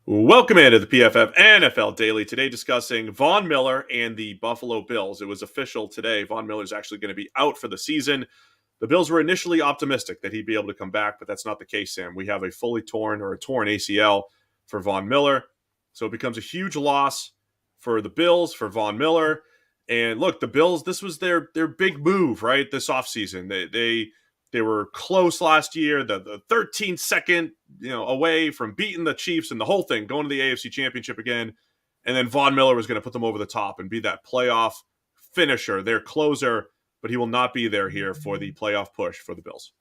Welcome into the PFF NFL Daily. Today discussing Von Miller and the Buffalo Bills. It was official today. Von Miller is actually going to be out for the season. The Bills were initially optimistic that he'd be able to come back, but that's not the case, Sam. We have a fully torn or a torn ACL for Von Miller. So it becomes a huge loss for the Bills, for Von Miller. And look, the Bills, this was their big move, right? This offseason. They were close last year, the 13 second, away from beating the Chiefs and the whole thing, going to the AFC Championship again. And then Von Miller was going to put them over the top and be that playoff finisher, their closer, but he will not be there here for the playoff push for the Bills.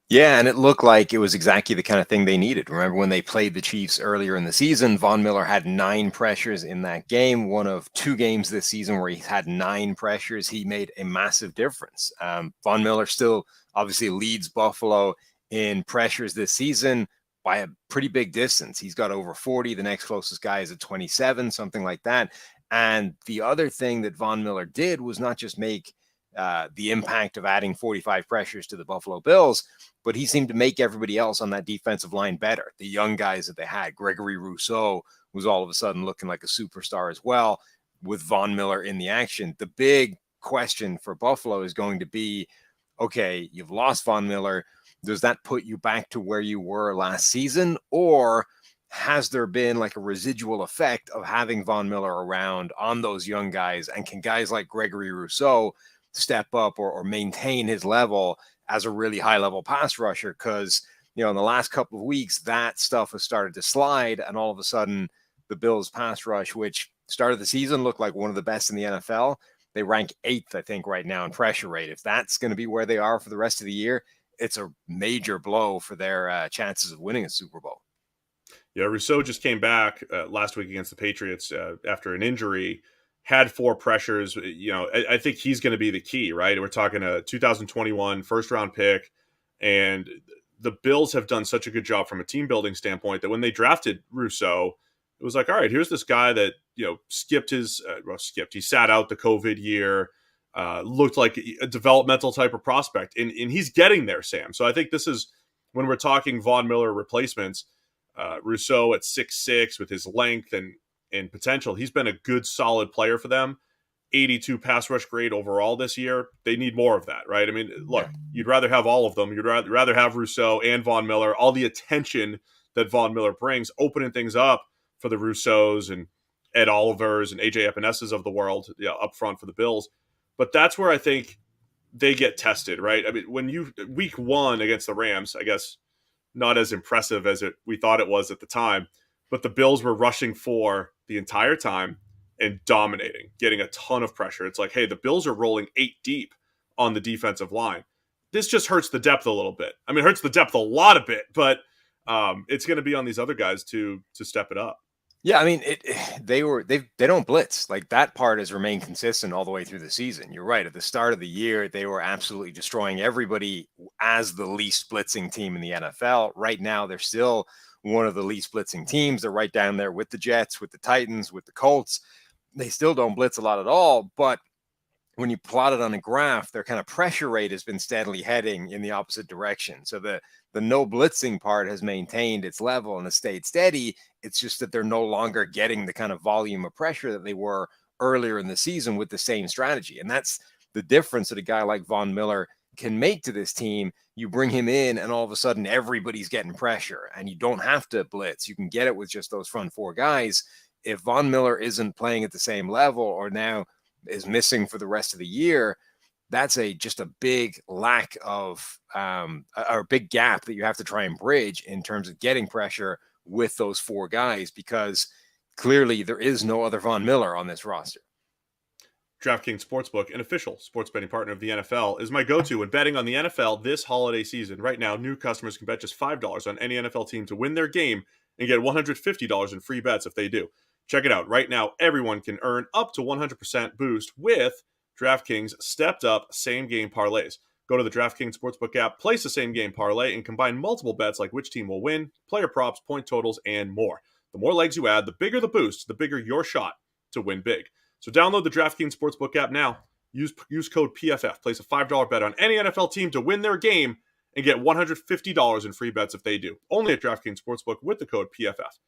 Yeah, and it looked like it was exactly the kind of thing they needed. Remember when they played the Chiefs earlier in the season, Von Miller had 9 pressures in that game, one of 2 games this season where he had 9 pressures. He made a massive difference. Von Miller still obviously leads Buffalo in pressures this season by a pretty big distance. He's got over 40. The next closest guy is at 27, something like that. And the other thing that Von Miller did was not just make the impact of adding 45 pressures to the Buffalo Bills, but he seemed to make everybody else on that defensive line better. The young guys that they had, Gregory Rousseau was all of a sudden looking like a superstar as well with Von Miller in the action. The big question for Buffalo is going to be, okay, you've lost Von Miller. Does that put you back to where you were last season? Or has there been like a residual effect of having Von Miller around on those young guys? And can guys like Gregory Rousseau step up or maintain his level as a really high level pass rusher? Because, in the last couple of weeks, that stuff has started to slide. And all of a sudden, the Bills pass rush, which started the season, looked like one of the best in the NFL. They rank 8th, I think, right now in pressure rate. If that's going to be where they are for the rest of the year, it's a major blow for their chances of winning a Super Bowl. Yeah, Rousseau just came back last week against the Patriots after an injury, had 4 pressures. I think he's going to be the key, right? We're talking a 2021 first-round pick, and the Bills have done such a good job from a team-building standpoint that when they drafted Rousseau, it was like, all right, here's this guy that, he sat out the COVID year, looked like a developmental type of prospect, and he's getting there, Sam. So I think this is, when we're talking Von Miller replacements, Rousseau at 6'6" with his length and potential, he's been a good, solid player for them. 82 pass rush grade overall this year. They need more of that, right? I mean, look, you'd rather have all of them. You'd rather have Rousseau and Von Miller, all the attention that Von Miller brings, opening things up for the Rousseaus and Ed Olivers and AJ Epenesas of the world, up front for the Bills. But that's where I think they get tested, right? I mean, when week 1 against the Rams, I guess not as impressive as we thought it was at the time, but the Bills were rushing 4 the entire time and dominating, getting a ton of pressure. It's like, hey, the Bills are rolling 8 deep on the defensive line. This just hurts the depth a little bit. I mean, it hurts the depth a lot of bit, but it's going to be on these other guys to step it up. Yeah, I mean, they don't blitz. Like, that part has remained consistent all the way through the season. You're right. At the start of the year, they were absolutely destroying everybody as the least blitzing team in the NFL. Right now, they're still one of the least blitzing teams. They're right down there with the Jets, with the Titans, with the Colts. They still don't blitz a lot at all, but when you plot it on a graph, their kind of pressure rate has been steadily heading in the opposite direction. So the no blitzing part has maintained its level and has stayed steady. It's just that they're no longer getting the kind of volume of pressure that they were earlier in the season with the same strategy. And that's the difference that a guy like Von Miller can make to this team. You bring him in and all of a sudden everybody's getting pressure and you don't have to blitz. You can get it with just those front 4 guys. If Von Miller isn't playing at the same level or now is missing for the rest of the year, that's just a big lack of or big gap that you have to try and bridge in terms of getting pressure with those 4 guys, because clearly there is no other Von Miller on this roster. DraftKings Sportsbook, an official sports betting partner of the NFL, is my go-to when betting on the NFL this holiday season. Right now, new customers can bet just $5 on any NFL team to win their game and get $150 in free bets if they do. Check it out. Right now, everyone can earn up to 100% boost with DraftKings stepped-up same-game parlays. Go to the DraftKings Sportsbook app, place a same-game parlay, and combine multiple bets like which team will win, player props, point totals, and more. The more legs you add, the bigger the boost, the bigger your shot to win big. So download the DraftKings Sportsbook app now. Use code PFF. Place a $5 bet on any NFL team to win their game and get $150 in free bets if they do. Only at DraftKings Sportsbook with the code PFF.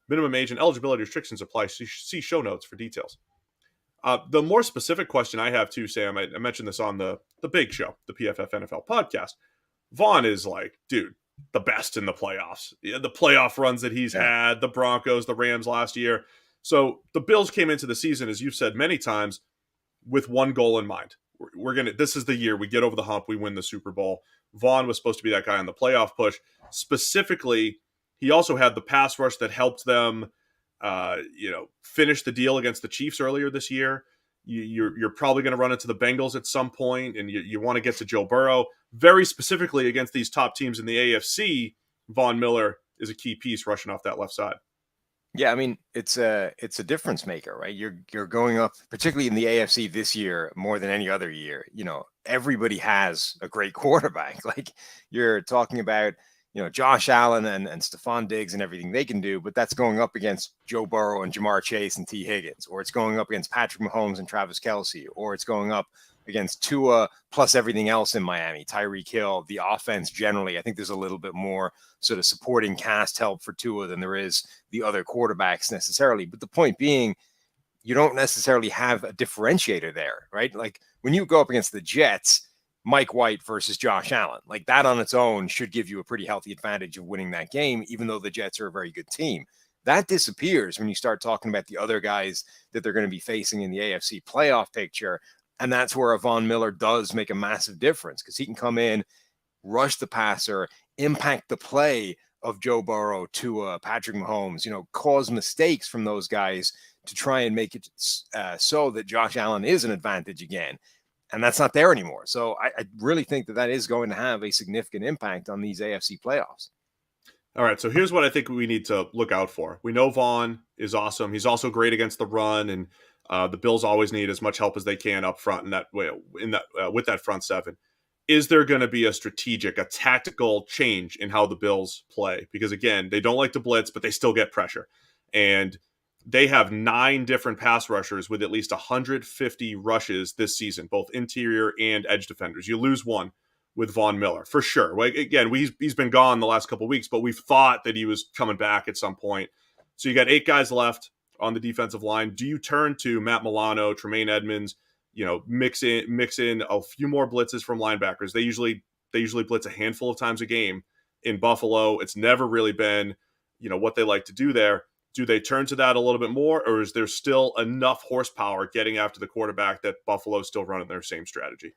Minimum age and eligibility restrictions apply. See show notes for details. The more specific question I have too, Sam, I mentioned this on the big show, the PFF NFL podcast. Vaughn is like, dude, the best in the playoffs. Yeah, the playoff runs that he's Yeah. had, the Broncos, the Rams last year. So the Bills came into the season, as you've said many times, with one goal in mind. We're gonna. This is the year we get over the hump. We win the Super Bowl. Vaughn was supposed to be that guy on the playoff push. Specifically, he also had the pass rush that helped them, finish the deal against the Chiefs earlier this year. You're probably going to run into the Bengals at some point, and you want to get to Joe Burrow. Very specifically against these top teams in the AFC, Von Miller is a key piece rushing off that left side. Yeah, I mean, it's a difference maker, right? You're going up, particularly in the AFC this year, more than any other year. Everybody has a great quarterback. Like you're talking about, Josh Allen and Stephon Diggs and everything they can do, but that's going up against Joe Burrow and Jamar Chase and T. Higgins, or it's going up against Patrick Mahomes and Travis Kelce, or it's going up against Tua plus everything else in Miami, Tyreek Hill, the offense generally. I think there's a little bit more sort of supporting cast help for Tua than there is the other quarterbacks necessarily. But the point being, you don't necessarily have a differentiator there, right? Like when you go up against the Jets, Mike White versus Josh Allen, like that on its own should give you a pretty healthy advantage of winning that game, even though the Jets are a very good team. That disappears when you start talking about the other guys that they're going to be facing in the AFC playoff picture. And that's where a Von Miller does make a massive difference because he can come in, rush the passer, impact the play of Joe Burrow to Patrick Mahomes, cause mistakes from those guys to try and make it so that Josh Allen is an advantage again. And that's not there anymore. So I really think that is going to have a significant impact on these AFC playoffs. All right, so here's what I think we need to look out for. We know Vaughn is awesome. He's also great against the run, and the Bills always need as much help as they can up front in that way, with that front seven. Is there going to be a tactical change in how the Bills play? Because again, they don't like to blitz, but they still get pressure, and they have 9 different pass rushers with at least 150 rushes this season, both interior and edge defenders. You lose one with Von Miller for sure. Like again, he's been gone the last couple of weeks, but we've thought that he was coming back at some point. So you got 8 guys left on the defensive line. Do you turn to Matt Milano, Tremaine Edmonds? Mix in a few more blitzes from linebackers. They usually blitz a handful of times a game in Buffalo. It's never really been, what they like to do there. Do they turn to that a little bit more, or is there still enough horsepower getting after the quarterback that Buffalo's still running their same strategy?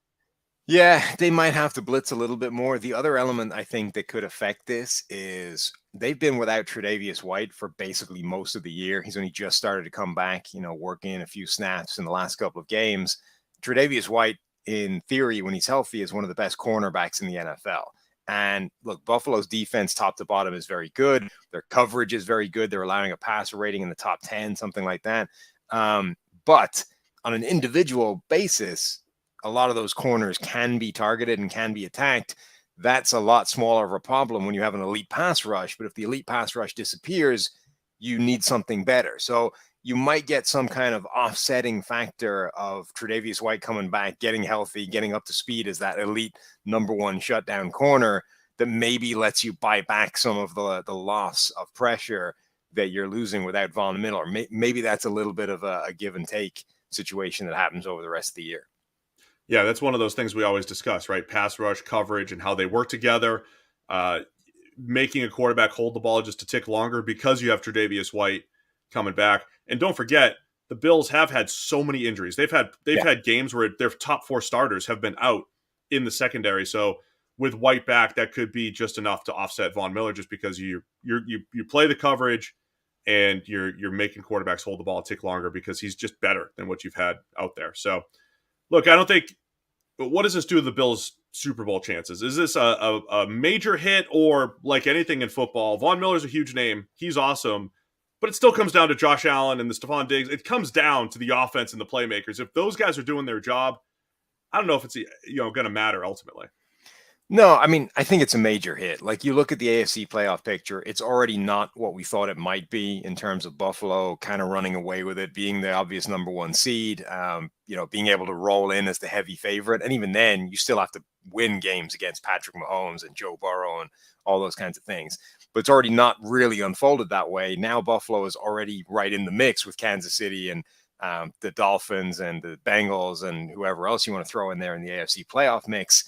Yeah, they might have to blitz a little bit more. The other element I think that could affect this is they've been without Tre'Davious White for basically most of the year. He's only just started to come back, working a few snaps in the last couple of games. Tre'Davious White, in theory, when he's healthy, is one of the best cornerbacks in the NFL. And look, Buffalo's defense top to bottom is very good. Their coverage is very good. They're allowing a passer rating in the top 10, something like that. But on an individual basis, a lot of those corners can be targeted and can be attacked. That's a lot smaller of a problem when you have an elite pass rush. But if the elite pass rush disappears, you need something better. So you might get some kind of offsetting factor of Tre'Davious White coming back, getting healthy, getting up to speed as that elite number 1 shutdown corner that maybe lets you buy back some of the loss of pressure that you're losing without Von Miller. Maybe that's a little bit of a give and take situation that happens over the rest of the year. Yeah, that's one of those things we always discuss, right? Pass rush, coverage, and how they work together. Making a quarterback hold the ball just a tick longer because you have Tre'Davious White coming back. And don't forget, the Bills have had so many injuries. They've had games where their top 4 starters have been out in the secondary. So with White back, that could be just enough to offset Von Miller, just because you play the coverage and you're making quarterbacks hold the ball a tick longer because he's just better than what you've had out there. So look, I don't think. What does this do to the Bills' Super Bowl chances? Is this a major hit, or like anything in football? Von Miller's a huge name. He's awesome. But it still comes down to Josh Allen and the Stephon Diggs. It comes down to the offense and the playmakers. If those guys are doing their job, I don't know if it's going to matter ultimately. No, I mean, I think it's a major hit. Like you look at the AFC playoff picture, it's already not what we thought it might be in terms of Buffalo kind of running away with it, being the obvious number 1 seed, being able to roll in as the heavy favorite. And even then, you still have to win games against Patrick Mahomes and Joe Burrow and all those kinds of things. but it's already not really unfolded that way. Now Buffalo is already right in the mix with Kansas City and the Dolphins and the Bengals and whoever else you want to throw in there in the AFC playoff mix.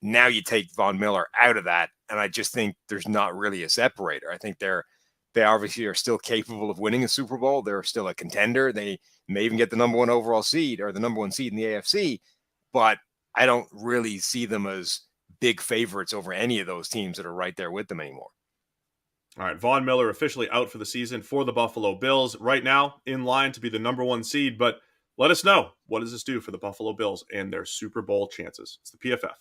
Now you take Von Miller out of that, and I just think there's not really a separator. I think they obviously are still capable of winning a Super Bowl. They're still a contender. They may even get the number one overall seed or the number one seed in the AFC, but I don't really see them as big favorites over any of those teams that are right there with them anymore. All right, Von Miller officially out for the season for the Buffalo Bills. Right now, in line to be the number one seed, but let us know, what does this do for the Buffalo Bills and their Super Bowl chances? It's the PFF